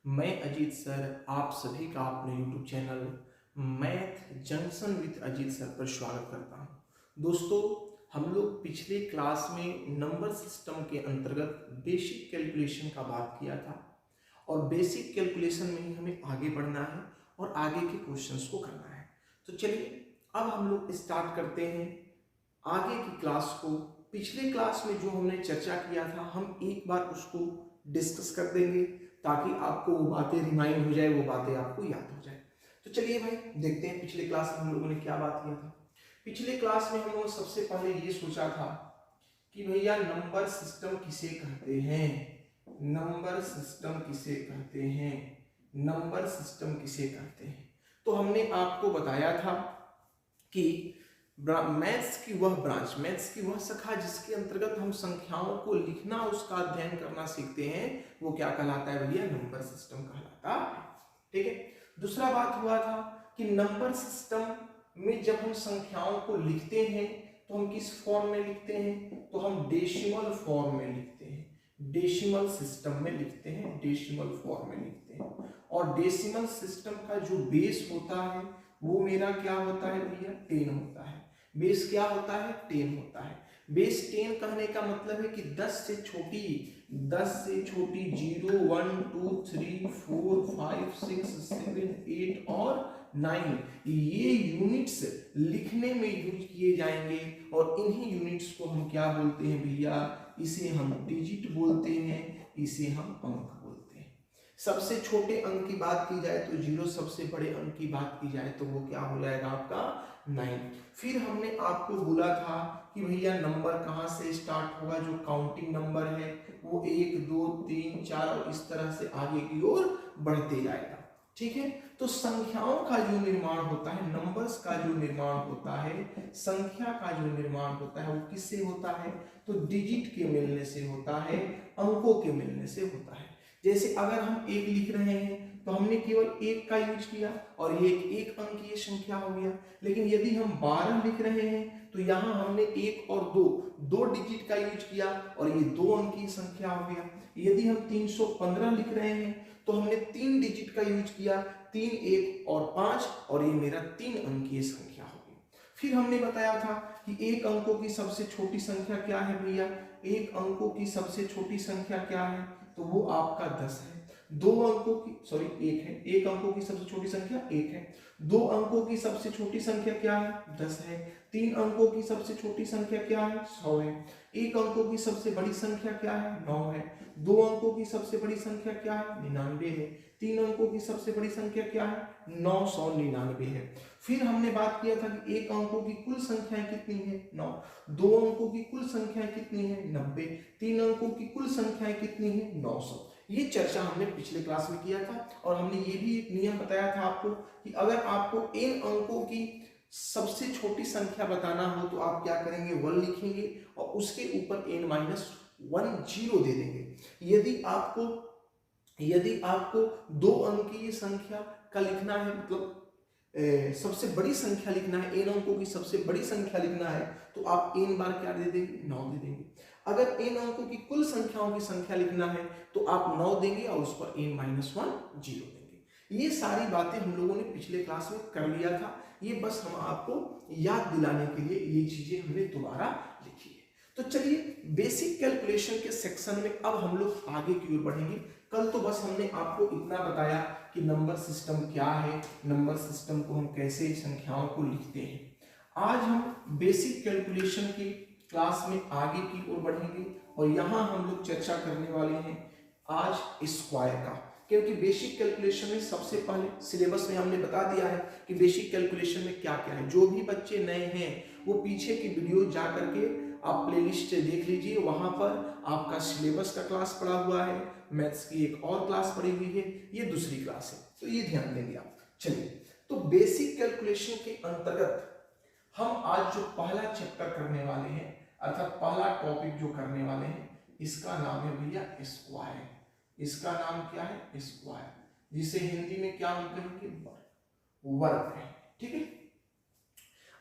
मैं अजीत सर आप सभी का अपने YouTube channel math junction with Ajit sir पर स्वागत करता हूं। दोस्तों, हम लोग पिछले क्लास में नंबर सिस्टम के अंतर्गत बेसिक कैलकुलेशन का बात किया था और बेसिक कैलकुलेशन में ही हमें आगे बढ़ना है और आगे के क्वेश्चंस को करना है। तो चलिए अब हम लोग स्टार्ट करते हैं आगे की क्लास को। पिछले क्लास में जो हमने चर्चा किया था हम एक बार उसको डिस्कस कर देंगे ताकि आपको वो बातें रिमाइंड हो जाए, वो बातें आपको याद हो जाए। तो चलिए भाई देखते हैं पिछले क्लास में हम लोगों ने क्या बात किया था। पिछले क्लास में हम लोग सबसे पहले ये सोचा था कि भैया नंबर सिस्टम किसे कहते हैं, नंबर सिस्टम किसे कहते हैं, नंबर सिस्टम किसे कहते हैं। तो हमने आपको बताया था कि मैथ्स की वह ब्रांच, मैथ्स की वह शाखा जिसके अंतर्गत हम संख्याओं को लिखना, उसका अध्ययन करना सीखते हैं, वो क्या कहलाता है भैया, नंबर सिस्टम कहलाता है। ठीक है। दूसरा बात हुआ था कि नंबर सिस्टम में जब हम संख्याओं को लिखते हैं तो हम किस फॉर्म में लिखते हैं, तो हम डेसिमल फॉर्म में लिखते हैं, डेसिमल सिस्टम में लिखते हैं, डेसिमल फॉर्म में लिखते हैं। और डेसिमल सिस्टम का जो बेस होता है वो मेरा क्या होता है भैया, 10 होता है। बेस क्या होता है, 10 होता है। बेस 10 कहने का मतलब है कि 10 से छोटी 0 1 2 3 4 5 6 7 8 और 9 ये यूनिट्स लिखने में यूज किए जाएंगे और इन्हीं यूनिट्स को हम क्या बोलते हैं भैया, इसे हम डिजिट बोलते हैं, इसे हम अंक बोलते हैं। सबसे छोटे अंक की बात की जाए तो 0, सबसे बड़े अंक की बात की जाए तो वो क्या हो जाएगा आपका 9। फिर हमने आपको बोला था कि भैया नंबर कहाँ से स्टार्ट होगा, जो काउंटिंग नंबर है वो 1 2 3 4 और इस तरह से आगे की ओर बढ़ते जाएगा। ठीक है। तो संख्याओं का जो निर्माण होता है, नंबर्स का जो निर्माण होता है, संख्या का जो निर्माण होता है वो किससे होता है, तो डिजिट के मिलने से होता है, अंकों के मिलने से होता है। जैसे अगर हम 1 लिख रहे हैं तो हमने केवल 1 का यूज किया और ये एक अंकीय संख्या हो गया। लेकिन यदि हम 12 लिख रहे हैं तो यहाँ हमने 1 और 2 डिजिट का यूज किया और ये 2 अंकीय संख्या हो गया। यदि हम 315 लिख रहे हैं तो हमने 3 डिजिट का यूज किया, 3 1 और 5 और ये मेरा 3 अंकीय संख्या हो गई। फिर हमने बताया था कि एक अंकों की सबसे छोटी संख्या क्या है भैया, एक अंकों की सबसे छोटी संख्या क्या है, तो वो आपका 10 है। दो अंकों की एक है, एक अंकों की सबसे छोटी संख्या 1 है। 2 अंकों की सबसे छोटी संख्या क्या है, 10 है। 3 अंकों की सबसे छोटी संख्या क्या है, 100 है। एक अंकों की सबसे बड़ी संख्या क्या है, 9 है। 2 अंकों की सबसे बड़ी संख्या क्या है, 99 है। 3 अंकों की सबसे बड़ी संख्या क्या है, 999 है। फिर हमने बात किया था कि एक अंकों की कुल संख्याएं कितनी है, 9। 2 अंकों की कुल संख्याएं कितनी है, 90। 3 अंकों की कुल संख्याएं कितनी है, 900। ये चर्चा हमने पिछले क्लास में किया था और हमने ये भी एक नियम बताया था आपको कि अगर आपको n अंकों की सबसे छोटी संख्या बताना हो तो आप क्या करेंगे, 1 लिखेंगे और उसके ऊपर n-1 0 दे देंगे। यदि आपको 2 अंकीय संख्या का लिखना है, मतलब सबसे बड़ी संख्या लिखना है, n अंकों की सबसे बड़ी संख्या लिखना है तो आप n बार क्या दे देंगे, 9 दे देंगे। अगर n अंकों की कुल संख्याओं की संख्या लिखना है तो आप 9 देंगे और उस पर n-1 0 देंगे। ये सारी बातें हम लोगों ने पिछले क्लास में कर लिया था, ये बस हम आपको याद दिलाने के लिए ये चीजें हमने दोबारा लिखी है। तो चलिए बेसिक कैलकुलेशन के सेक्शन में अब हम लोग आगे की ओर बढ़ेंगे। कल तो बस हमने आपको इतना बताया कि नंबर सिस्टम क्या है, नंबर सिस्टम को हम कैसे संख्याओं को लिखते हैं। आज हम बेसिक कैलकुलेशन की क्लास में आगे की ओर बढ़ेंगे और यहाँ हम लोग चर्चा करने वाले हैं आज स्क्वायर का, क्योंकि बेसिक कैलकुलेशन में सबसे पहले सिलेबस में हमने बता दिया है कि बेसिक कैलकुलेशन में क्या क्या है। जो भी बच्चे नए हैं वो पीछे की वीडियो जा करके आप प्लेलिस्ट देख लीजिए, वहां पर आपका सिलेबस का क्लास पड़ा हुआ है, मैथ्स की एक और क्लास पड़ी हुई है, ये दूसरी क्लास है, तो ये ध्यान देंगे आप। चलिए, तो बेसिक कैलकुलेशन के अंतर्गत हम आज जो पहला चैप्टर करने वाले हैं, अर्थात पहला टॉपिक जो करने वाले हैं, इसका नाम है भैया स्क्वायर। इसका नाम क्या है, स्क्वायर, जिसे हिंदी में क्या हम कहेंगे, वर्ग है। ठीक है।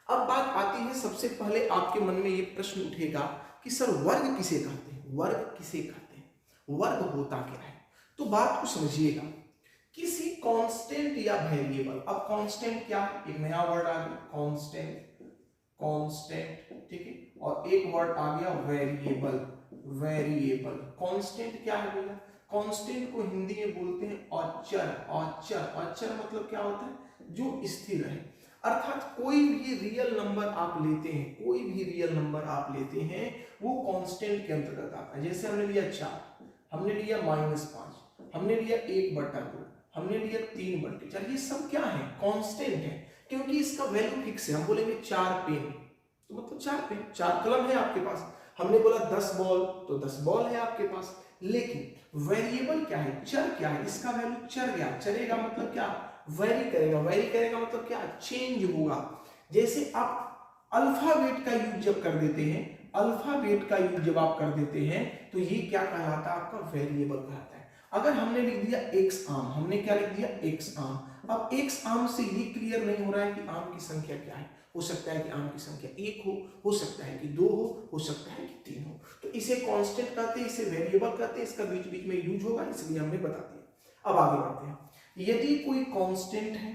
अब बात आती है, सबसे पहले आपके मन में ये प्रश्न उठेगा कि सर वर्ग किसे कहते हैं, वर्ग किसे कहते हैं, वर्ग होता क्या है। तो बात को समझिएगा कांस्टेंट या वेरिएबल। अब कांस्टेंट क्या है, एक नया वर्ड आ गया कांस्टेंट, कांस्टेंट, ठीक है, और एक वर्ड आ गया वेरिएबल, वेरिएबल। कांस्टेंट क्या है भैया, कांस्टेंट को हिंदी में बोलते हैं अचर, अचर, अचर मतलब क्या होता है, जो स्थिर है। अर्थात कोई भी रियल नंबर आप लेते हैं, कोई भी रियल नंबर आप लेते हैं वो कांस्टेंट के अंतर्गत आता है। जैसे हमने लिया 4, हमने लिया -5, हमने लिया 1/2, हमने लिया 3/4, ये सब क्या है, कांस्टेंट है, क्योंकि इसका वैल्यू फिक्स है। हम बोलेंगे 4 पेन तो मतलब 4 पेन, 4 कलम है आपके पास। हमने बोला 10 बॉल तो 10 बॉल है आपके पास। लेकिन वेरिएबल क्या है, चर क्या है, इसका वैल्यू चर गया, चरेगा मतलब क्या, वेरी करेगा, वेरी करेगा मतलब क्या, चेंज होगा। जैसे आप अल्फाबेट का यूज जब कर देते हैं, अल्फाबेट का यूज जब आप कर देते हैं तो ये क्या कहलाता है, आपका वेरिएबल कहलाता है। अगर हमने लिख दिया एक्स आम, हमने क्या लिख दिया, एक्स आम। अब एक्स आम से ये क्लियर नहीं हो रहा है कि आम की संख्या क्या है। हो सकता है कि आम की संख्या 1 हो सकता है कि 2 हो सकता है कि 3 हो। तो इसे कांस्टेंट कहते हैं, इसे वेरिएबल कहते हैं, इसका बीच बीच में यूज होगा, इसलिए हमने बता दिया। अब आगे बढ़ते हैं। यदि कोई कांस्टेंट है,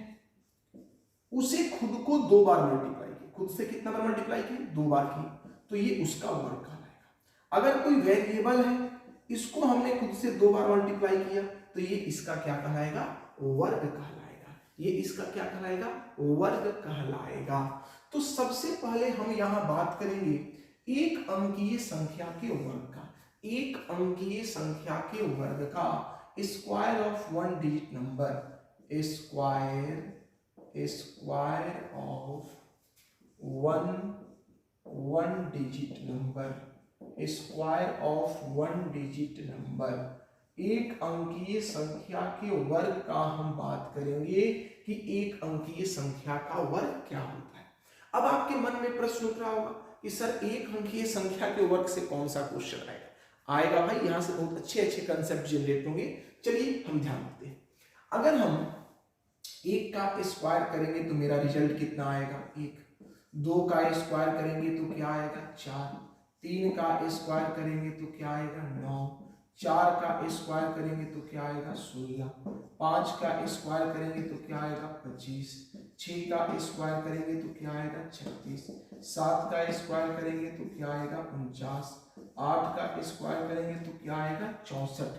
उसे खुद को 2 बार मल्टीप्लाई किया, खुद से कितना बार मल्टीप्लाई किया, 2 बार की, तो ये उसका वर्ग कहलाएगा। अगर कोई वेरिएबल है, इसको हमने खुद से 2 बार मल्टीप्लाई किया तो ये इसका क्या कहलाएगा, वर्ग कहलाएगा। ये इसका क्या कहलाएगा, वर्ग कहलाएगा। तो सबसे पहले हम यहां बात करेंगे एक अंकीय संख्या के वर्ग का, एक अंकीय संख्या के वर्ग का, square of 1 digit number, square of 1 digit number, square of 1 digit number. एक अंकीय संख्या के वर्ग का हम बात करेंगे कि एक अंकीय संख्या का वर्ग क्या होता है। अब आपके मन में प्रश्न उठ रहा होगा कि सर एक अंकीय संख्या के वर्ग से कौन सा क्वेश्चन आएगा भाई, यहां से बहुत अच्छे अच्छे कंसेप्ट जनरेट होंगे। चलिए हम ध्यान देते हैं। अगर हम 1 का स्क्वायर करेंगे तो मेरा रिजल्ट कितना आएगा, 1। 2 का स्क्वायर करेंगे तो क्या आएगा, 4। 3 का स्क्वायर करेंगे तो क्या आएगा, 9। 4 का स्क्वायर करेंगे तो क्या आएगा, 16। 5 का स्क्वायर करेंगे तो क्या आएगा, 25। 6 का स्क्वायर करेंगे तो क्या आएगा, 36। 7 का स्क्वायर करेंगे तो क्या आएगा, 49। 8 का स्क्वायर करेंगे तो क्या आएगा, 64।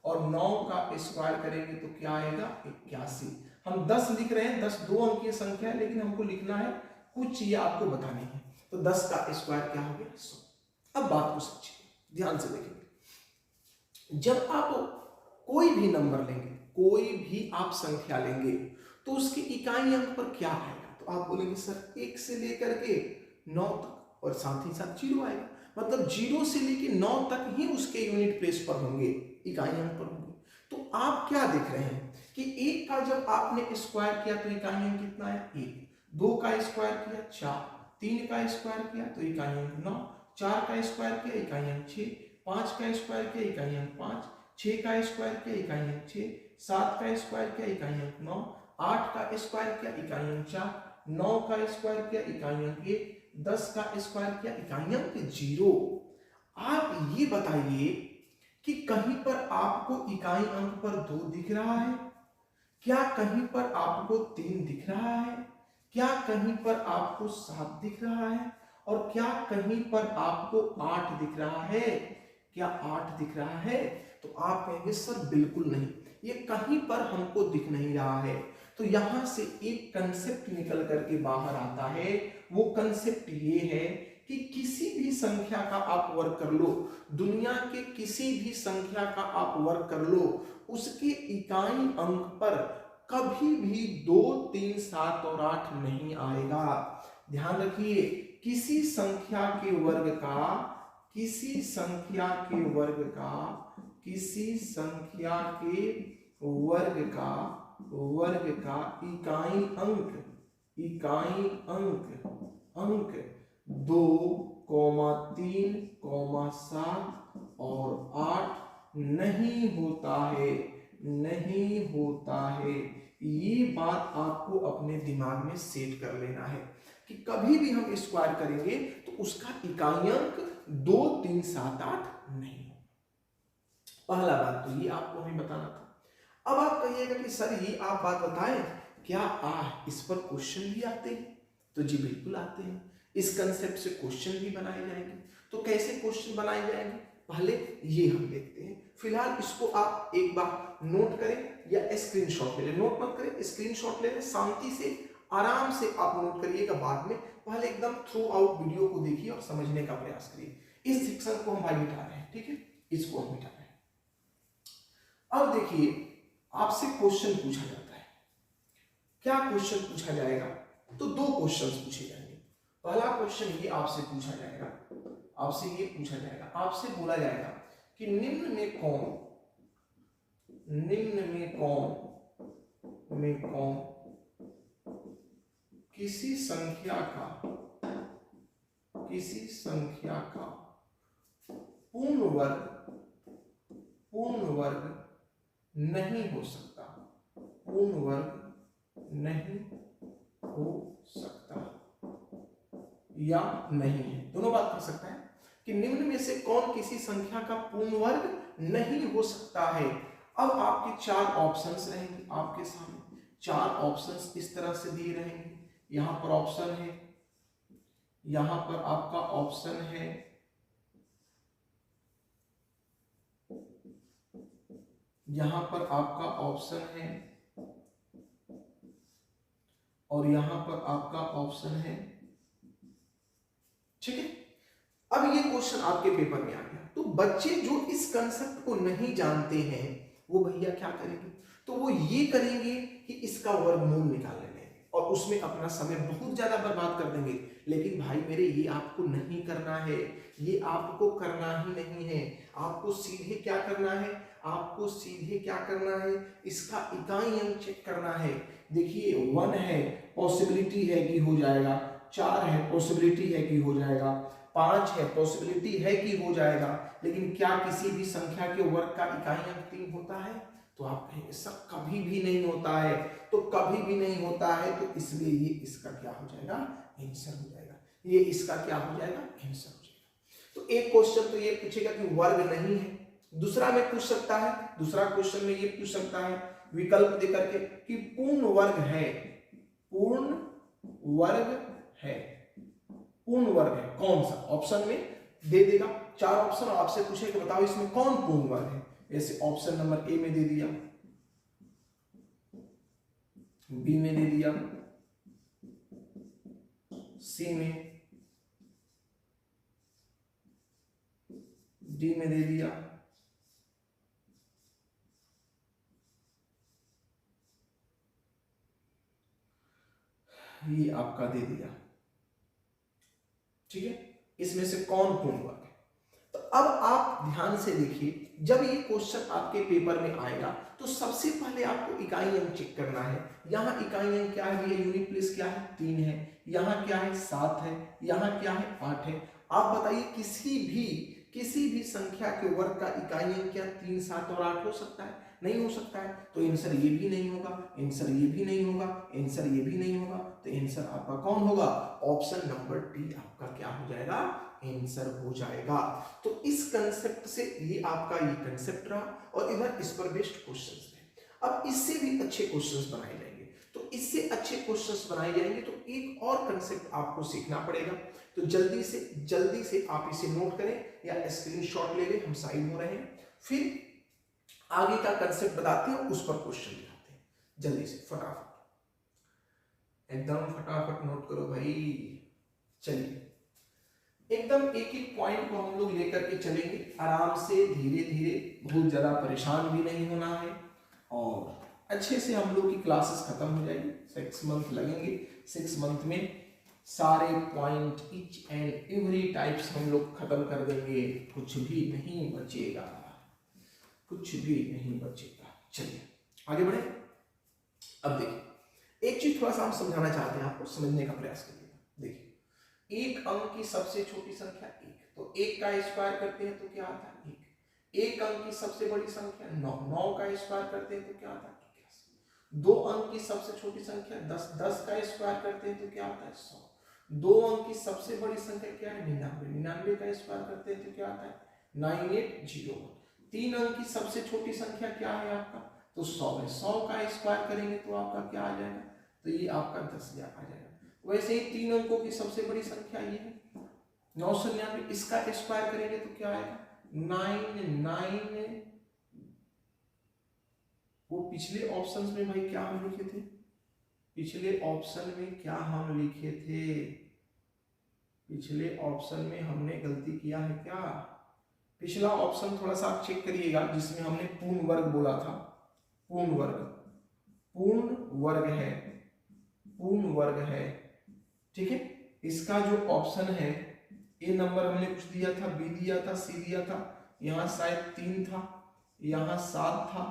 और 9 का स्क्वायर करेंगे तो क्या आएगा, 81। हम 10 लिख रहे हैं, 10 2 अंकीय संख्या है, लेकिन हमको लिखना है कुछ चीजें आपको बतानी है। तो 10 का स्क्वायर क्या हो गया, 100। अब बात को समझिए, ध्यान से देखेंगे। जब आप कोई भी नंबर लेंगे, कोई भी आप संख्या लेंगे, तो उसके इकाई अंक पर क्या आएगा, तो आप बोलेंगे सर 1 से लेकर के 9 तक, और साथ ही साथ 0 आएगा। मतलब 0 से लेकर 9 तक ही उसके यूनिट प्लेस पर होंगे, इकाई अंक पर होंगे। तो आप क्या देख रहे हैं कि 1 का जब आपने स्क्वायर किया तो इकाई अंक कितना है, 1। 2 का स्क्वायर किया, 4। 3 का स्क्वायर किया तो इकाई अंक 9। 4 का स्क्वायर किया, इकाई अंक 6। 5 का स्क्वायर किया, इकाई अंक 5। 6 का स्क्वायर किया, इकाई अंक 6। 7 का स्क्वायर किया, इकाई अंक 9। 8 का स्क्वायर किया, इकाई अंक 4। 9 का स्क्वायर किया, इकाई अंक 1। 10 का स्क्वायर किया, इकाई अंक 0। आप ये बताइए कि कहीं पर आपको इकाई अंक पर 2 दिख रहा है, क्या कहीं पर आपको 3 दिख रहा है, क्या कहीं पर आपको 7 दिख रहा है, और क्या कहीं पर आपको 8 दिख रहा है, क्या 8 दिख रहा है? तो आप कहेंगे सर बिल्कुल नहीं, ये कहीं पर हमको दिख नहीं रहा है। तो यहां से एक कंसेप्ट निकल करके बाहर आता है, वो कंसेप्ट ये है कि किसी भी संख्या का आप वर्ग कर लो, दुनिया के किसी भी संख्या का आप वर्ग कर लो, उसके इकाई अंक पर कभी भी 2, 3, 7 और 8 नहीं आएगा। ध्यान रखिए, किसी संख्या के वर्ग का, किसी संख्या के वर्ग का, किसी संख्या के वर्ग का इकाई अंक, इकाई अंक 2, 3, 7 और 8 नहीं होता है, नहीं होता है। ये बात आपको अपने दिमाग में सेट कर लेना है कि कभी भी हम स्क्वायर करेंगे तो उसका इकाई अंक 2, 3, 7, 8 नहीं। पहला बात तो ये आपको हमें बताना था। अब आप कहिएगा कि सर ये आप बात बताएं, क्या इस पर क्वेश्चन भी आते हैं? तो जी बिल्कुल आते हैं। इस कंसेप्ट से क्वेश्चन भी बनाए जाएंगे। तो कैसे क्वेश्चन बनाए जाएंगे, पहले ये हम देखते हैं। फिलहाल इसको आप एक बार नोट करें या स्क्रीनशॉट ले लें। नोट मत करें, स्क्रीनशॉट ले लें, शांति से आराम से आप नोट करिएगा बाद में। पहले एकदम थ्रू आउट वीडियो को देखिए और समझने का प्रयास करिए। इस सेक्शन को हम भाई मिटा रहे हैं, ठीक है, इसको हम मिटा रहे हैं। अब देखिए आपसे क्वेश्चन पूछा जाता है। क्या क्वेश्चन पूछा जाएगा? तो दो क्वेश्चंस पूछे जाएंगे। पहला क्वेश्चन ये आपसे पूछा जाएगा, आपसे ये पूछा जाएगा, आपसे बोला जाएगा कि निम्न में कौन किसी संख्या का पूर्ण वर्ग नहीं हो सकता, पूर्ण वर्ग नहीं हो सकता या नहीं है। दोनों बात कर सकता है कि निम्न में से कौन किसी संख्या का पूर्ण वर्ग नहीं हो सकता है। अब आपके चार ऑप्शंस रहेंगे आपके सामने। चार ऑप्शंस इस तरह से दिए रहेंगे। यहां पर ऑप्शन है, यहां पर आपका ऑप्शन है, यहां पर आपका ऑप्शन है, और यहां पर आपका ऑप्शन है, ठीक है। अब ये क्वेश्चन आपके पेपर में आ गया, तो बच्चे जो इस कंसेप्ट को नहीं जानते हैं वो भैया क्या करेंगे? तो वो ये करेंगे कि इसका वर्गमूल निकाल लेंगे और उसमें अपना समय बहुत ज्यादा बर्बाद कर देंगे। लेकिन भाई मेरे, ये आपको नहीं करना है, ये आपको करना ही नहीं है। आपको सीधे क्या करना है, आपको सीधे क्या करना है, इसका इकाई अंक चेक करना है। देखिए 1 है, पॉसिबिलिटी है कि हो जाएगा, 4 है, पॉसिबिलिटी है कि हो जाएगा, 5 है, पॉसिबिलिटी है कि हो जाएगा। लेकिन क्या किसी भी संख्या के वर्ग का इकाई अंक 3 होता है? तो आप कहेंगे सर कभी भी नहीं होता है। तो कभी भी नहीं होता है, तो इसलिए ये इसका क्या हो जाएगा, आंसर हो जाएगा। ये इसका क्या हो जाएगा, आंसर हो जाएगा। तो एक क्वेश्चन तो ये पूछेगा कि वर्ग नहीं है। दूसरा में पूछ सकता है, दूसरा क्वेश्चन में ये पूछ सकता है विकल्प देकर के कि पूर्ण वर्ग है, पूर्ण वर्ग है, पूर्ण वर्ग है कौन सा? ऑप्शन में दे देगा चार ऑप्शन और आपसे पूछे कि बताओ इसमें कौन पूर्ण वर्ग है। जैसे ऑप्शन नंबर ए में दे दिया, बी में दे दिया, सी में, डी में दे दिया, ये आपका दे दिया, ठीक है। इसमें से कौन पूर्ण वर्ग है? तो अब आप ध्यान से देखिए, जब ये क्वेश्चन आपके पेपर में आएगा तो सबसे पहले आपको इकाई अंक चेक करना है। यहाँ इकाई अंक क्या है, यूनिट प्लेस क्या है, 3 है। यहाँ क्या है, 7 है। यहाँ क्या है, 8 है। आप बताइए किसी भी संख्या के वर्ग का इकाई अंक क्या 3, 7 और 8 हो सकता है? नहीं हो सकता है। तो आंसर ये भी नहीं होगा, आंसर ये भी नहीं होगा, आंसर ये भी नहीं होगा। तो आंसर आपका कौन होगा? ऑप्शन नंबर डी आपका क्या हो जाएगा, आंसर हो जाएगा। तो इस कंसेप्ट से ये आपका ये कंसेप्ट रहा और इधर इस पर बेस्ड क्वेश्चंस थे। अब इससे भी अच्छे क्वेश्चंस बनाए जाएंगे। तो इससे अच्छे क्वेश्चंस बनाए जाएंगे तो एक और कंसेप्ट आपको सीखना पड़ेगा। तो जल्दी से आप इसे नोट करें या स्क्रीनशॉट ले लें, हम साइड हो रहे हैं। फिर आगे का कंसेप्ट बताते हैं, उस पर क्वेश्चन दिखाते हैं। जल्दी से फटाफट, एकदम फटाफट नोट करो भाई। चलिए एकदम एक एक पॉइंट को हम लोग लेकर के चलेंगे आराम से, धीरे धीरे, बहुत ज्यादा परेशान भी नहीं होना है और अच्छे से हम लोग की क्लासेस खत्म हो जाएगी। 6 मंथ लगेंगे, 6 मंथ में सारे point each and every types हम लोग खत्म कर देंगे, कुछ भी नहीं बचेगा, कुछ भी नहीं बचेगा। चलिए आगे बढ़े। अब देखिए एक चीज थोड़ा सा हम समझाना चाहते हैं आपको, समझने का प्रयास करिएगा। देखिए एक अंक की सबसे छोटी संख्या 1, तो 1 का स्क्वायर करते हैं तो क्या आता है 1। एक अंक की सबसे बड़ी संख्या 9, 9 का स्क्वायर करते हैं तो क्या आता है 81। 2 अंक की सबसे छोटी संख्या 10, 10 का स्क्वायर करते हैं तो क्या आता है 100। 2 अंक की सबसे बड़ी संख्या क्या है 99, 99 का स्क्वायर करते हैं तो क्या आता है 9801। 3 अंक की सबसे छोटी संख्या क्या है आपका तो 100 है, 100 का स्क्वायर करेंगे तो आपका क्या आ जाएगा, तो ये आपका 10,000 आ जाएगा। वैसे ही 3 अंकों की सबसे बड़ी संख्या ये है 999, इसका स्क्वायर करेंगे तो क्या आएगा 99। वो पिछले ऑप्शंस में भाई क्या हम लिखे थे, पिछले ऑप्शन में क्या हम लिखे थे, पिछले ऑप्शन में हमने गलती किया है क्या, पिछला ऑप्शन थोड़ा सा आप चेक करिएगा जिसमें हमने पूर्ण वर्ग बोला था, पूर्ण वर्ग है, ठीक है। इसका जो ऑप्शन है ए नंबर हमने कुछ दिया था, बी दिया था, सी दिया था, यहाँ शायद 3 था, यहाँ 7 था,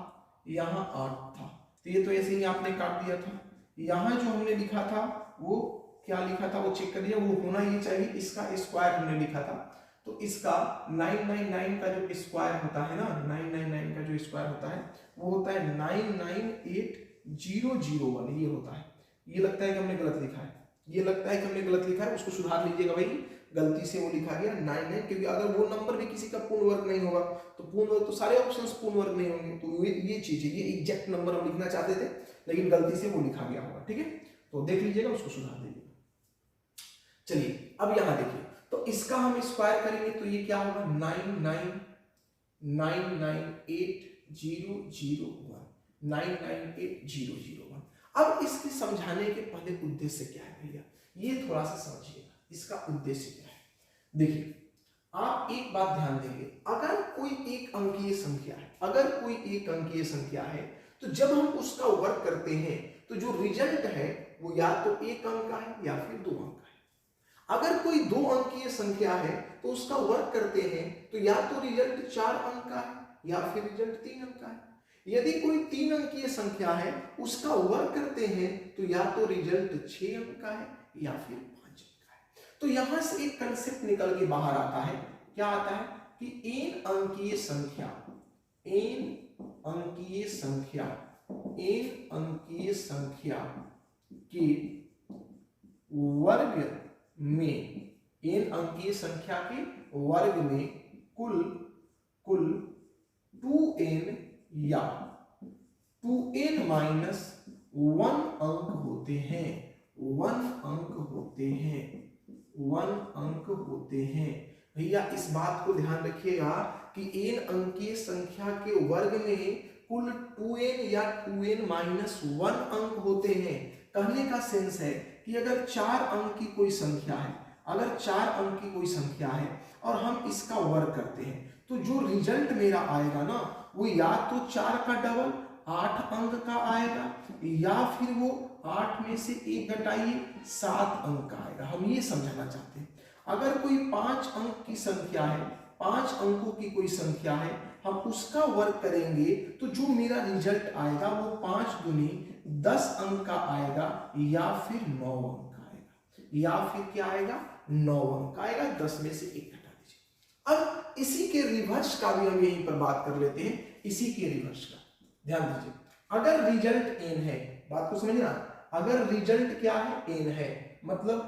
यहाँ 8 था, तो ये तो ऐसे ही आपने काट दिया था। यहाँ जो हमने लिखा था वो क्या लिखा था वो चेक करिए, वो होना ही चाहिए, इसका स्क्वायर हमने लिखा था, तो इसका 999 का जो स्क्वायर होता है ना, 999 का जो स्क्वायर होता है वो होता है 998001, ये होता है। ये लगता है कि हमने गलत लिखा है, ये लगता है कि हमने गलत लिखा है, उसको सुधार लीजिएगा भाई, गलती से वो लिखा गया 99, क्योंकि अगर वो नंबर भी किसी का पूर्ण वर्ग नहीं होगा तो पूर्ण वर्ग तो सारे ऑप्शंस पूर्ण वर्ग नहीं होंगे, तो ये चीज है, ये एग्जैक्ट नंबर हम लिखना चाहते थे लेकिन गलती से वो लिखा गया होगा, ठीक है, तो देख लीजिएगा, उसको सुधार दीजिएगा। चलिए अब यहां देखिए, तो इसका हम स्क्वायर करेंगे तो ये क्या होगा 9998001। अब इसके समझाने के पहले उद्देश्य क्या है भैया, ये थोड़ा सा समझिएगा, इसका उद्देश्य क्या है। देखिए आप एक बात ध्यान देंगे, अगर कोई एक अंकीय संख्या है, तो जब हम उसका वर्ग करते हैं तो जो रिजल्ट है वो या तो 1 अंक का है या फिर 2 अंक का है। अगर कोई 2 अंकीय संख्या है तो उसका वर्ग करते हैं तो या तो रिजल्ट 4 अंक का है या फिर रिजल्ट 3 अंक का है। यदि कोई 3 अंकीय संख्या है उसका वर्ग करते हैं तो या तो रिजल्ट 6 अंक का है या फिर 5 अंक का है। तो यहां से एक कंसेप्ट निकल के बाहर आता है, क्या आता है कि n अंकीय संख्या के वर्ग में, n अंकीय संख्या के वर्ग में कुल 2n या 2n माइनस 1 अंक होते हैं, 1 अंक होते हैं। भैया इस बात को ध्यान रखिएगा कि n अंकीय संख्या के वर्ग में कुल 2n या 2n माइनस 1 अंक होते हैं। कहने का सेंस है कि अगर 4 अंक की कोई संख्या है, और हम इसका वर्ग करते हैं तो जो रिजल्ट मेरा आएगा ना वो या तो 4 का डबल 8 अंक का आएगा या फिर वो 8 में से 1 घटाइए 7 अंक का आएगा। हम ये समझाना चाहते हैं, अगर कोई 5 अंक की संख्या है, 5 अंकों की कोई संख्या है, हम उसका वर्ग करेंगे तो जो मेरा रिजल्ट आएगा वो 5 दूनी 10 अंक का आएगा या फिर 9 अंक का आएगा, या फिर क्या आएगा 9 अंक का आएगा, 10 में से 1 घटा दीजिए। अब इसी के रिवर्स का भी हम यहीं पर बात कर लेते हैं, इसी के रिवर्स का ध्यान दीजिए। अगर रिजल्ट n है, बात को समझना, अगर रिजल्ट क्या है n है, मतलब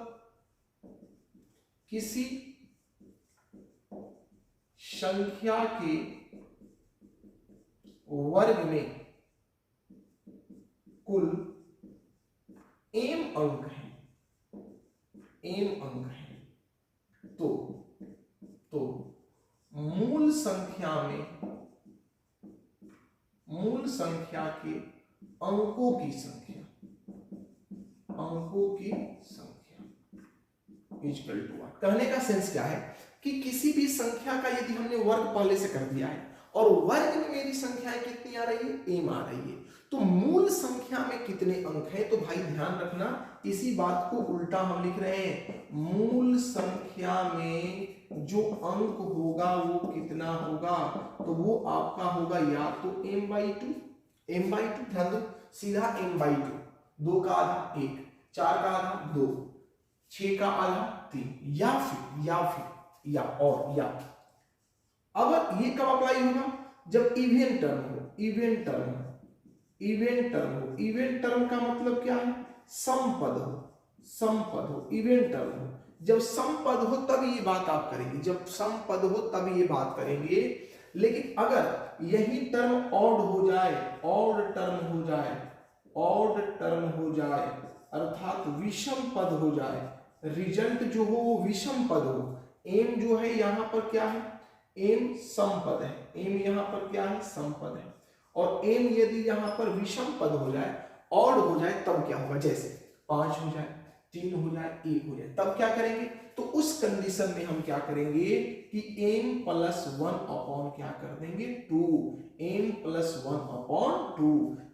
किसी संख्या के वर्ग में कुल m अंक है, तो मूल संख्या के अंकों की संख्या इक्वल टू 8। कहने का सेंस क्या है कि किसी भी संख्या का यदि हमने वर्ग पहले से कर दिया है और वर्ग में मेरी संख्याएं कितनी आ रही है, m आ रही है, तो मूल संख्या में कितने अंक है, तो भाई ध्यान रखना इसी बात को उल्टा हम लिख रहे हैं, मूल संख्या में जो अंक होगा वो कितना होगा, तो वो आपका होगा या तो m/2, ध्यान दो सीधा m/2, 2 का आधा 1, 4 का आधा 2, 6 का आधा 3, या अब ये कब अप्लाई होगा, जब इवेंट टर्म का मतलब क्या है, समपद हो, इवेंट टर्म हो। जब समपद हो तब ये बात आप करेंगे, लेकिन अगर यही टर्म ऑड हो जाए, ऑड टर्म हो जाए, ऑड टर्म हो जाए, अर्थात विषम पद हो जाए, रिजल्ट जो हो वो विषम पद हो। एम जो है यहाँ पर क्या है, एम सम पद है, एम यहाँ पर क्या है, सम पद है। और एम यदि यहाँ पर विषम पद हो जाए, ऑड हो जाए, तब क्या होगा, जैसे 5 हो जाए, 3 हो जाए, 1 हो जाए, तब क्या करेंगे, तो उस कंडीशन में हम क्या करेंगे कि m प्लस 1 अपॉन क्या कर देंगे 2, m प्लस 1 अपॉन 2।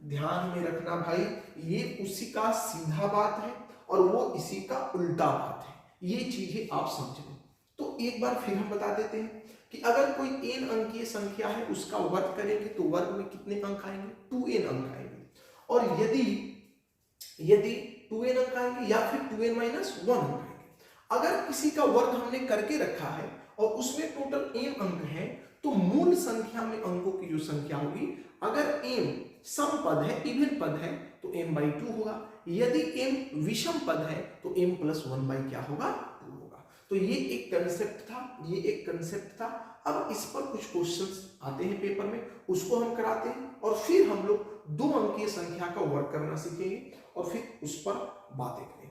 ध्यान में रखना भाई, ये उसी का सीधा बात है और वो इसी का उल्टा बात है, ये चीजें आप समझ लो। तो एक बार फिर हम बता देते हैं कि अगर कोई n अंकीय संख्या है उसका वर्ग करेंगे तो वर्ग में कितने अंक आएंगे, 2n अंक आएंगे। और यदि 2n अंक आएंगे या फिर 2n माइनस 1 अंक आएंगे। अगर किसी का वर्ग हमने करके रखा है और उसमें टोटल m अंक है, तो मूल संख्या में अंकों की जो संख्या होगी, अगर m सम पद है, इवन पद है, तो m/2 होगा। यदि m विषम पद है तो m प्लस 1 क्या होगा, 2 होगा। तो ये एक कंसेप्ट था, ये एक कंसेप्ट था। अब इस पर कुछ क्वेश्चंस आते हैं पेपर में, उसको हम कराते हैं और फिर हम लोग 2 अंकीय संख्या का वर्ग करना सीखेंगे और फिर उस पर बातें करेंगे।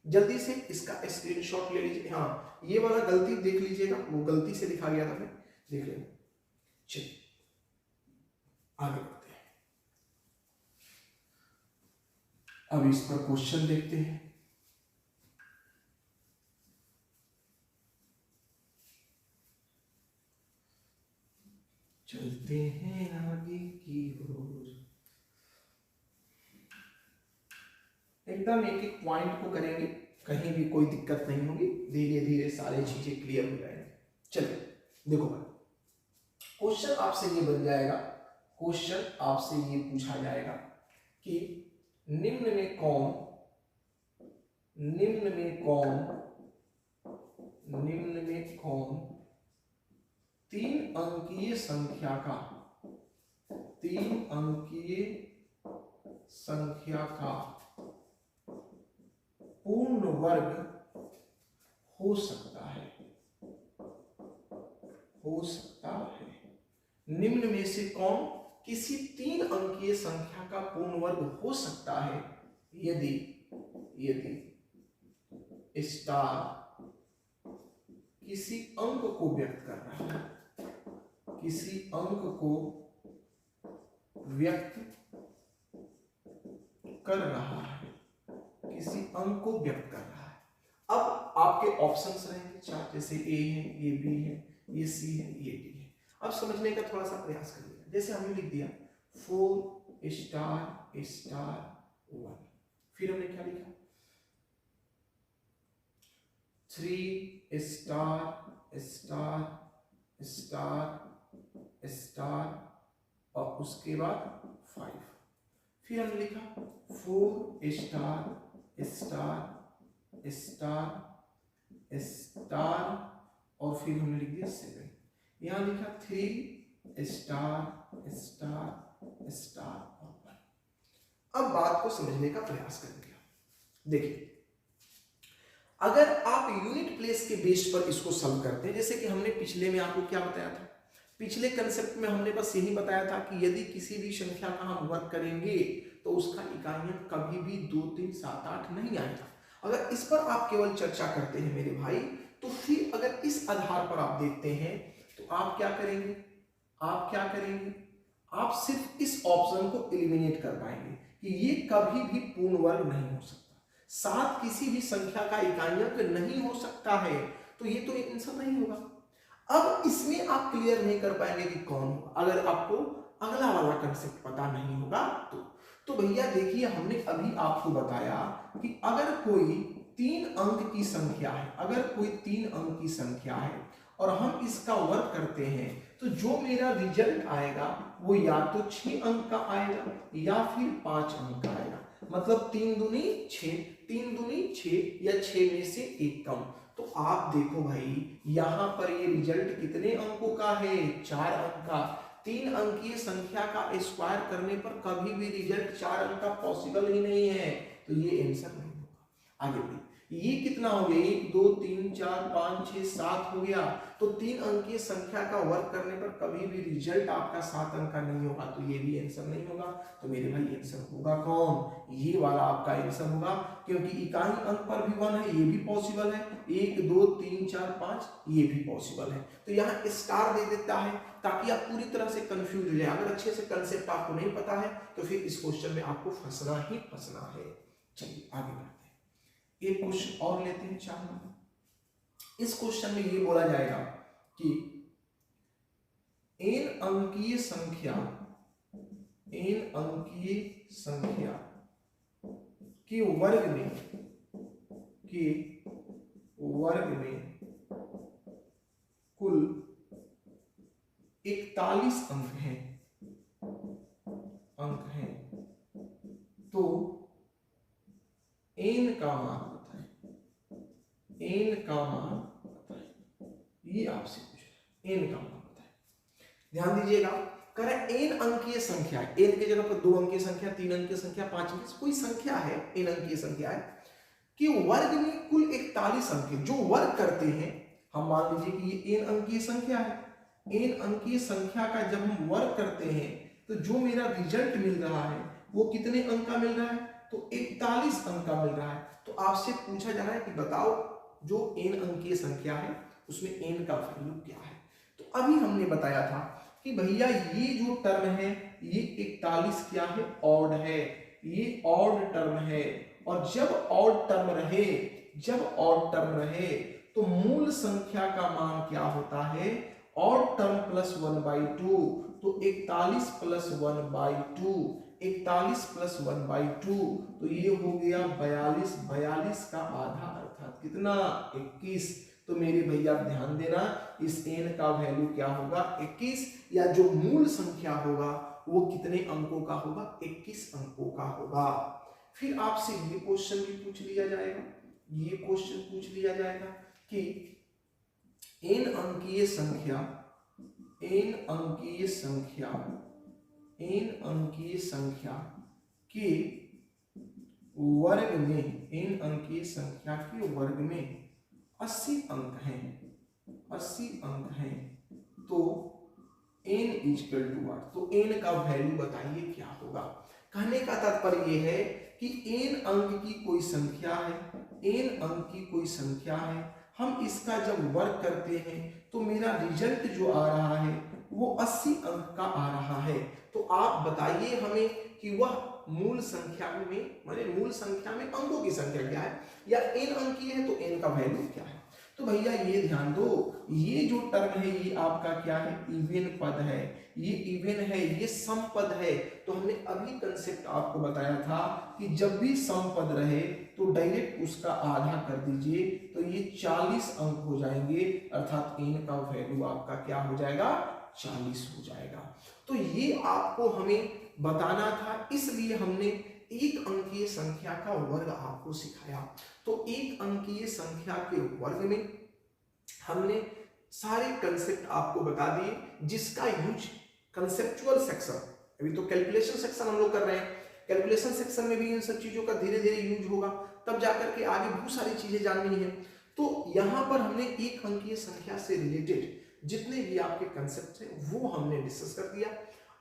जल्दी से इसका स्क्रीनशॉट ले लीजिए। हाँ, ये वाला गलती देख लीजिएगा, वो गलती से लिखा गया था, मैं देख लेंगे। चलिए आगे बढ़ते हैं। अब इस पर क्वेश्चन देखते हैं। चलते हैं आगे की ओर। एकदम एक एक पॉइंट को करेंगे, कहीं भी कोई दिक्कत नहीं होगी, धीरे धीरे सारी चीजें क्लियर हो जाएंगी। चलिए देखो भाई, क्वेश्चन आपसे ये बन जाएगा, क्वेश्चन आपसे ये पूछा जाएगा कि निम्न में कौन 3 अंकीय संख्या का पूर्ण वर्ग हो सकता है, निम्न में से कौन किसी 3 अंकीय संख्या का पूर्ण वर्ग हो सकता है यदि स्टार किसी अंक को व्यक्त कर रहा है, किसी अंक को व्यक्त कर रहा है, किसी अंक को व्यक्त कर रहा है। अब आपके ऑप्शंस रहेंगे 4, जैसे ए है, ये बी है, ये सी है, ये डी है। अब समझने का थोड़ा सा प्रयास करिएगा। जैसे हमने लिख दिया 4 स्टार स्टार 1, फिर हमने क्या लिखा 3 स्टार स्टार स्टार स्टार और उसके बाद 5, फिर हमने लिखा 4 स्टार स्टार स्टार स्टार और फिर हमने लिख दिया 7, यहां लिखा 3 स्टार स्टार स्टार और 1। अब बात को समझने का प्रयास करेंगे। देखिए, अगर आप यूनिट प्लेस के बेस पर इसको सॉल्व करते हैं, जैसे कि हमने पिछले में आपको क्या बताया था, पिछले कंसेप्ट में हमने बस यही बताया था कि यदि किसी भी संख्या का हम वर्ग करेंगे तो उसका इकाइयां कभी भी 2, 3, 7, 8 नहीं आएगा। अगर इस पर आप केवल चर्चा करते हैं मेरे भाई, तो फिर अगर इस आधार पर आप देखते हैं तो आप क्या करेंगे, आप सिर्फ इस ऑप्शन को एलिमिनेट कर पाएंगे कि ये कभी भी पूर्ण वर्ग नहीं हो सकता, 7 किसी भी संख्या का इकाइयांक नहीं हो सकता है, तो ये तो एक आंसर नहीं होगा। अब इसमें आप क्लियर नहीं कर पाएंगे कि कौन होगा, अगर आपको अगला वाला कंसेप्ट पता नहीं होगा तो भैया देखिए, हमने अभी आपको बताया कि अगर कोई 3 अंक की संख्या है, और हम इसका वर्ग करते हैं, तो जो मेरा रिजल्ट आएगा वो या तो 6 अंक का आएगा या फिर 5 अंक का आएगा। मतलब 3 दूनी 6 या 6 में से 1 कम। तो आप देखो भाई, यहां पर ये रिजल्ट कितने अंकों का है, 4 अंक का। 3 अंकीय संख्या का स्क्वायर करने पर कभी भी रिजल्ट 4 अंक का पॉसिबल ही नहीं है, तो ये आंसर नहीं होगा। आगे बढ़िए, ये कितना हो गया, 1 2 3 4 5 6 7 हो गया। तो 3 अंकीय संख्या का वर्ग करने पर कभी भी रिजल्ट आपका 7 अंक का नहीं होगा, तो ये भी आंसर नहीं होगा। तो मेरे भाई आंसर होगा कौन, ये वाला आपका आंसर होगा, क्योंकि इकाई अंक पर भी 1 है, ये भी पॉसिबल है, 1 2 3 4 5 ये भी पॉसिबल है। तो यहाँ स्टार दे देता है ताकि आप पूरी तरह से कंफ्यूज हो जाए। अगर अच्छे से कंसेप्ट आपको नहीं पता है तो फिर इस क्वेश्चन में आपको फंसना ही फंसना है। चलिए आगे बढ़ते हैं, एक क्वेश्चन और लेते हैं 4 नंबर। इस क्वेश्चन में ये बोला जाएगा कि n अंकीय संख्या के वर्ग में कुल 41 अंक हैं, तो n का मान बताएं, ये आपसे पूछ रहा है, n का मान बताएं। ध्यान दीजिएगा, कह रहा है n अंकीय संख्या है, n की जगह पर 2 अंकीय संख्या, 3 अंकीय संख्या, 5 अंकीय कोई संख्या है, n अंकीय संख्या है कि वर्ग में कुल 41 अंक है। जो वर्ग करते हैं, हम मान लीजिए कि ये n अंकीय संख्या है, n अंकीय संख्या का जब हम वर्ग करते हैं तो जो मेरा रिजल्ट मिल रहा है वो कितने अंक का मिल रहा है, तो 41 अंक का मिल रहा है। तो आपसे पूछा जा रहा है कि बताओ जो n अंकीय संख्या है उसमें n का वैल्यू क्या है। तो अभी हमने बताया था कि भैया ये जो टर्म है ये 41 क्या है, ऑड है, ये ऑड टर्म है। और जब ऑड टर्म रहे तो मूल संख्या का मान क्या होता है, ऑड टर्म प्लस 1/2, तो 41 प्लस 1/2, 41 प्लस 1/2, तो ये हो गया 42, 42 का आधा अर्थात कितना, 21। तो मेरे भैया ध्यान देना, इस n का वैल्यू क्या होगा, 21, या जो मूल संख्या होगा वो कितने अंकों का होगा, 21 अंकों का होगा। फिर आपसे ये क्वेश्चन भी पूछ लिया जाएगा, ये क्वेश्चन पूछ लिया जाएगा कि n अंकीय संख्या के वर्ग में 80 अंक हैं, तो n इक्वल टू व्हाट, तो n का वैल्यू बताइए क्या होगा। कहने का तात्पर्य ये है कि n अंक की कोई संख्या है, हम इसका जब वर्ग करते हैं तो मेरा रिजल्ट जो आ रहा है वो 80 अंक का आ रहा है। तो आप बताइए हमें कि वह मूल संख्या में अंकों की संख्या क्या है, या n अंकीय है तो n का वैल्यू क्या है। तो भैया ये ध्यान दो, ये जो टर्म है ये आपका क्या है, इवन पद है, ये इवन है, ये सम पद है। तो हमने अभी कंसेप्ट आपको बताया था कि जब भी सम पद रहे तो डायरेक्ट उसका आधा कर दीजिए, तो ये 40 अंक हो जाएंगे, अर्थात n का वैल्यू आपका क्या हो जाएगा, 40 हो जाएगा। तो ये आपको हमें बताना था, इसलिए हमने एक अंकीय संख्या का वर्ग आपको सिखाया। तो एक अंकीय संख्या के वर्ग में हमने सारे कंसेप्ट आपको बता दिए, जिसका यूज कंसेप्चुअल सेक्शन, अभी तो कैलकुलेशन सेक्शन हम लोग कर रहे हैं, कैलकुलेशन सेक्शन में भी इन सब चीजों का धीरे धीरे यूज होगा, तब जाकर के आगे बहुत सारी चीजें जाननी है। तो यहाँ पर हमने एक अंकीय संख्या से रिलेटेड जितने भी आपके कंसेप्ट हैं वो हमने डिस्कस कर दिया।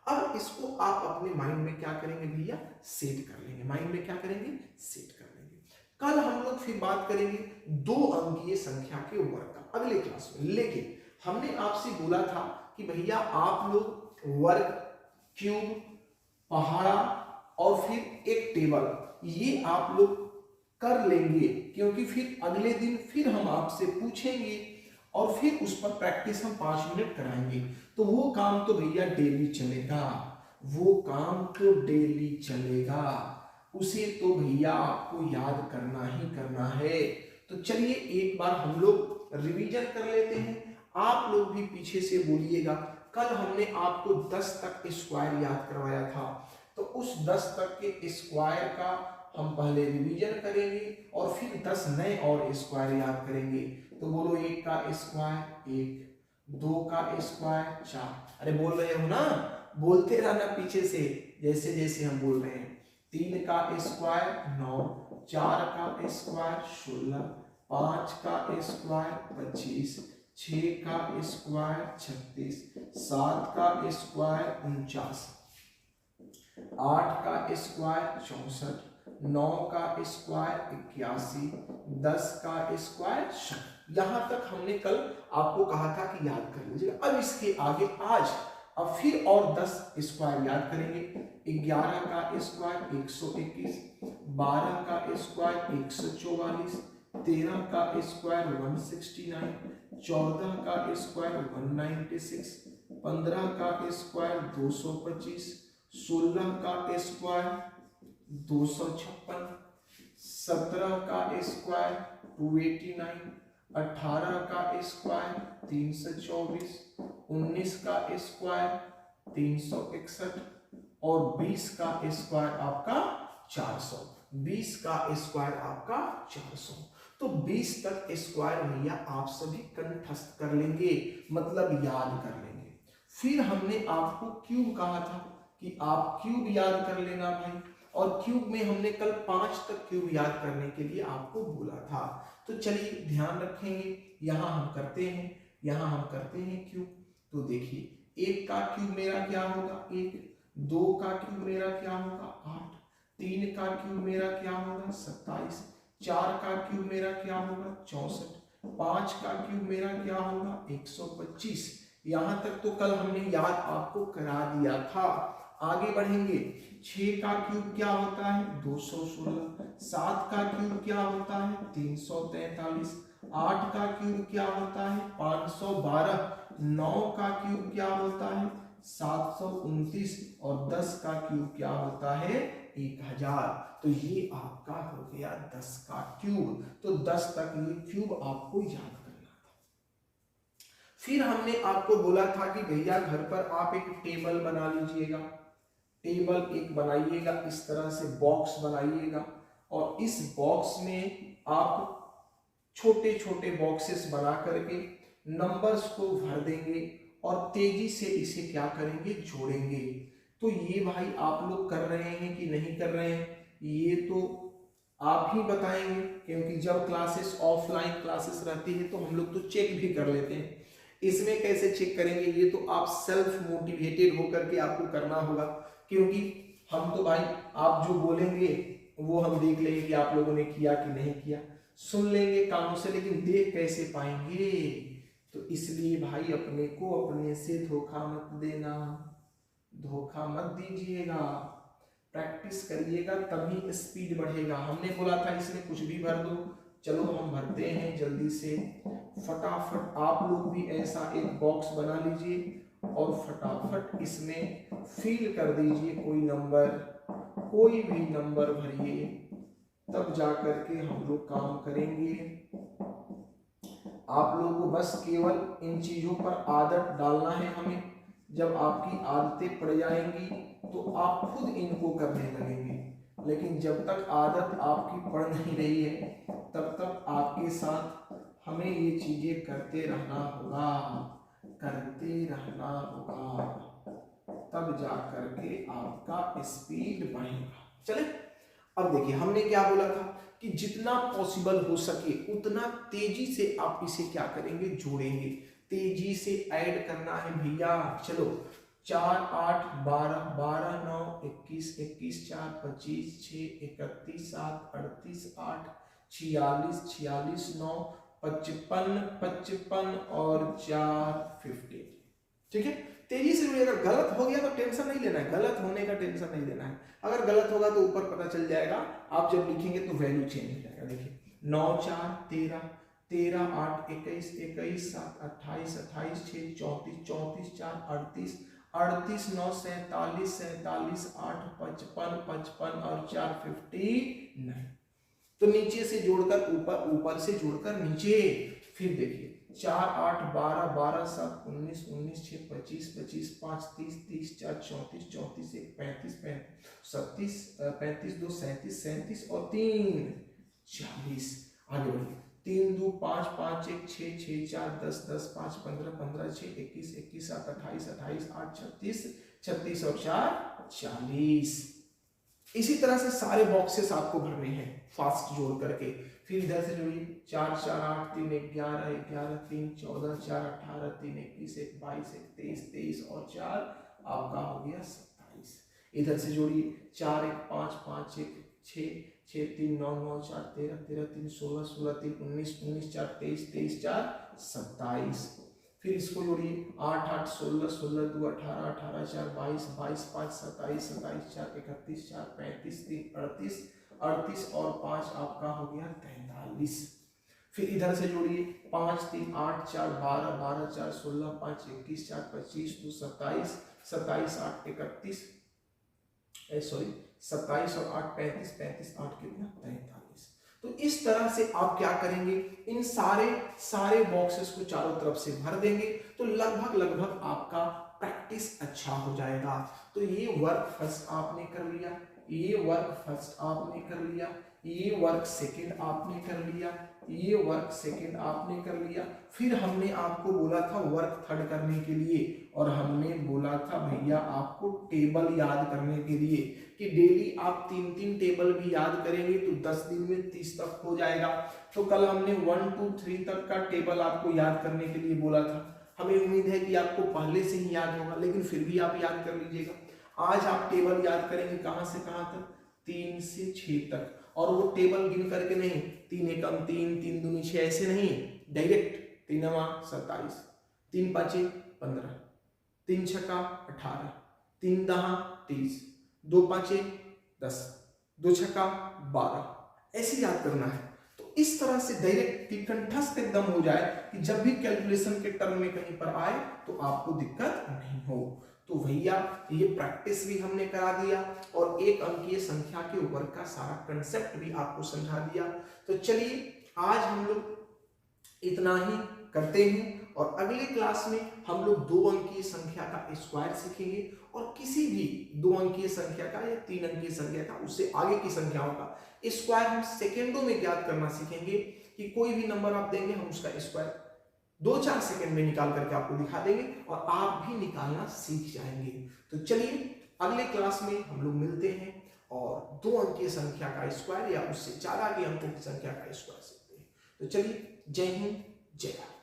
अब इसको आप अपने माइंड में क्या करेंगे भैया, सेट कर लेंगे, माइंड में क्या करेंगे, सेट कर लेंगे। कल हम लोग फिर बात करेंगे 2 अंकीय संख्या के वर्ग का अगले क्लास में। लेकिन हमने आपसे बोला था कि भैया आप लोग वर्ग, क्यूब, पहाड़ा और फिर एक टेबल ये आप लोग कर लेंगे, क्योंकि फिर अगले दिन फिर हम आपसे पूछेंगे और फिर उस पर प्रैक्टिस हम 5 मिनट कराएंगे। तो वो काम तो भैया डेली चलेगा, उसे तो भैया आपको याद करना ही करना है। तो चलिए एक बार हम लोग रिवीजन कर लेते हैं, आप लोग भी पीछे से बोलिएगा। कल हमने आपको 10 तक स्क्वायर याद करवाया था, तो उस 10 तक के स्क्वायर का हम पहले रिवीजन करेंगे और फिर 10 नए और स्क्वायर याद करेंगे। तो बोलो 1 का स्क्वायर 1, 2 का स्क्वायर 4, अरे बोल रहे हो ना, बोलते रहना पीछे से जैसे जैसे हम बोल रहे हैं। 3 का स्क्वायर 9, 4 का स्क्वायर 16, 5 का स्क्वायर 25, 6 का स्क्वायर 36, 7 का स्क्वायर 49, 8 का स्क्वायर 64, 9 का स्क्वायर 81, 10 का स्क्वायर 60। यहां तक हमने कल आपको कहा था कि याद कर लीजिएगा। अब इसके आगे आज अब फिर और 10 स्क्वायर याद करेंगे। 11 का स्क्वायर 121, 12 का स्क्वायर 144, 13 का स्क्वायर 169, 14 का स्क्वायर 196, 15 का स्क्वायर 225, 16 का स्क्वायर 256, 17 का स्क्वायर 289, 18 का स्क्वायर 324, 19 का स्क्वायर 361 और 20 का स्क्वायर आपका 400। 20 का स्क्वायर आपका 400। तो 20 तक स्क्वायर भैया आप सभी कंठस्थ कर लेंगे, मतलब याद कर लेंगे। फिर हमने आपको क्यूब कहा था कि आप क्यूब याद कर लेना भाई, और क्यूब में हमने कल 5 तक क्यूब याद करने के लिए आपको बोला था। तो चलिए ध्यान रखेंगे, यहां हम करते हैं, यहां हम करते हैं क्यूब। तो देखिए 1 का क्यूब मेरा क्या होगा 1, 2 का क्यूब मेरा क्या होगा 8, 3 का क्यूब मेरा क्या होगा 27, 4 का क्यूब मेरा क्या होगा 64, 5 का क्यूब मेरा क्या होगा 125। यहां तक तो कल हमने याद आपको करा दिया था। आगे बढ़ेंगे, 6 का क्यूब क्या होता है 216, 7 का क्यूब क्या होता है 343, 8 का क्यूब क्या होता है 512, 9 का क्यूब क्या होता है 729 और 10 का क्यूब क्या होता है 1000। तो ये आपका हो गया 10 का क्यूब। तो 10 तक ये क्यूब आपको याद करना था। फिर हमने आपको बोला था कि भैया घर पर आप एक टेबल बना लीजिएगा, टेबल एक बनाइएगा, इस तरह से बॉक्स बनाइएगा और इस बॉक्स में आप छोटे छोटे बॉक्सेस बना करके नंबर्स को भर देंगे और तेजी से इसे क्या करेंगे जोड़ेंगे। तो ये भाई आप लोग कर रहे हैं कि नहीं कर रहे हैं, ये तो आप ही बताएंगे, क्योंकि जब क्लासेस ऑफलाइन क्लासेस रहती है तो हम लोग तो चेक भी कर लेते हैं। इसमें कैसे चेक करेंगे, ये तो आप सेल्फ मोटिवेटेड होकर के आपको करना होगा, क्योंकि हम तो भाई आप जो बोलेंगे वो हम देख लेंगे कि आप लोगों ने किया कि नहीं किया, सुन लेंगे कानों से, लेकिन देख कैसे पाएंगे। तो इसलिए भाई अपने को अपने से धोखा मत देना, धोखा मत दीजिएगा, प्रैक्टिस करिएगा तभी स्पीड बढ़ेगा। हमने बोला था इसमें कुछ भी भर दो, चलो हम भरते हैं जल्दी से फटाफट। आप लोग भी ऐसा एक बॉक्स बना लीजिए और फटाफट इसमें फिल कर दीजिए कोई नंबर, कोई भी नंबर भरिए, तब जाकर के हम लोग काम करेंगे। आप लोगों को बस केवल इन चीजों पर आदत डालना है हमें। जब आपकी आदतें पड़ जाएंगी तो आप खुद इनको करने लगेंगे, लेकिन जब तक आदत आपकी पड़ नहीं रही है तब तक आपके साथ हमें ये चीजें करते रहना होगा, करते रहना होगा, तब जा करके आपका स्पीड बढ़ेगा। चले अब देखिए हमने क्या बोला था कि जितना पॉसिबल हो सके उतना तेजी से आप इसे क्या करेंगे जोड़ेंगे, तेजी से ऐड करना है भैया। चलो 4 8 12 12 9 21 21 4 25 6 31 7 38 8 46 46 9 55 55 और 4 50। ठीक है, तेजी से जुड़ेगा। गलत हो गया तो टेंशन नहीं लेना है, गलत होने का टेंशन नहीं लेना है। अगर गलत होगा तो ऊपर पता चल जाएगा, आप जब लिखेंगे तो वैल्यू चेंज हो जाएगा। देखिए 9 4 13 13 8 21 21 7 28 28 6 34 34 4 38 38 9 47 47 8 55 55 और 4 59। तो नीचे से जोड़कर ऊपर, ऊपर से जोड़कर नीचे। फिर देखिए 4 8 12 12 7 19 19 6 25 25 5 30 30 4 34 34 1 35 37 35 2 37 37 और 3 40। आगे बढ़िए 3 2 5 5 1 6 6 4 10 10 5 15 15 6 21 21 7 28 28 8 36 36 और 4 40। इसी तरह से सारे बॉक्सेस आपको भरने हैं फास्ट जोड़ करके। फिर इधर से जोड़िए 4 4 8 3 11 11 3 14 4 18 3 21 1 22 1 23 23 और 4 आपका हो गया 27। इधर से जोड़िए 4 1 5 5 1 6 6 3 9 9 4 13 13 3 16 16 3 19 19 4 23 23 4 27। फिर इसको जोड़िए 8 8 16 16 2 18 18 4 22 22 5 27 27 4 31 4 35 3 38 38 और 5 आपका हो गया 43। फिर इधर से जोड़िए 5 3 8 4 12 12 4 16 5 21 4 25 2 27 27 8 31 सॉरी 27 और 8 35 35 8 कितना 43। तो इस तरह से आप क्या करेंगे, इन सारे बॉक्सेस को चारों तरफ से भर देंगे तो लगभग आपका प्रैक्टिस अच्छा हो जाएगा। तो ये वर्क फर्स्ट आपने कर लिया, ये वर्क फर्स्ट आपने कर लिया, ये वर्क सेकंड आपने कर लिया, ये वर्क सेकंड आपने कर लिया। फिर हमने आपको बोला था वर्क थर्ड करने के लिए, और हमने बोला था भैया आपको टेबल याद करने के लिए कि डेली आप 3-3 टेबल भी याद करेंगे तो 10 दिन में 30 तक हो जाएगा। तो कल हमने 1 2 3 तक का टेबल आपको याद करने के लिए बोला था। हमें उम्मीद है कि आपको पहले से ही याद होगा, लेकिन फिर भी आप याद कर लीजिएगा। आज आप टेबल याद करेंगे कहां से कहां तक, 3 से 6 तक, और वो टेबल गिन करके नहीं, 3 एकम 3 3 दूनी 6 ऐसे नहीं, डायरेक्ट 3 नवा 27, 3 पांचे 15, 3 छक्का 18, 3 दहा 30, 2 पांचे 10, 2 छक्का 12, ऐसे याद करना है। तो इस तरह से डायरेक्ट कंठस्थ एकदम हो जाए कि जब भी कैलकुलेशन के टर्म में कहीं पर आए तो आपको दिक्कत नहीं हो। तो भैया ये प्रैक्टिस भी हमने करा दिया और एक अंकीय संख्या के ऊपर का सारा कंसेप्ट भी आपको समझा दिया। तो चलिए आज हम लोग इतना ही करते हैं, और अगले क्लास में हम लोग 2 अंकीय संख्या का स्क्वायर सीखेंगे, और किसी भी 2 अंकीय संख्या का या 3 अंकीय संख्या का उससे आगे की संख्याओं का स्क्वायर हम सेकेंडों में ज्ञात करना सीखेंगे। कि कोई भी नंबर आप देंगे हम उसका स्क्वायर 2-4 सेकंड में निकाल करके आपको दिखा देंगे और आप भी निकालना सीख जाएंगे। तो चलिए अगले क्लास में हम लोग मिलते हैं और 2 अंकीय संख्या का स्क्वायर या उससे ज्यादा के अंकों की संख्या का स्क्वायर सीखते हैं। तो चलिए जय हिंद जय भारत।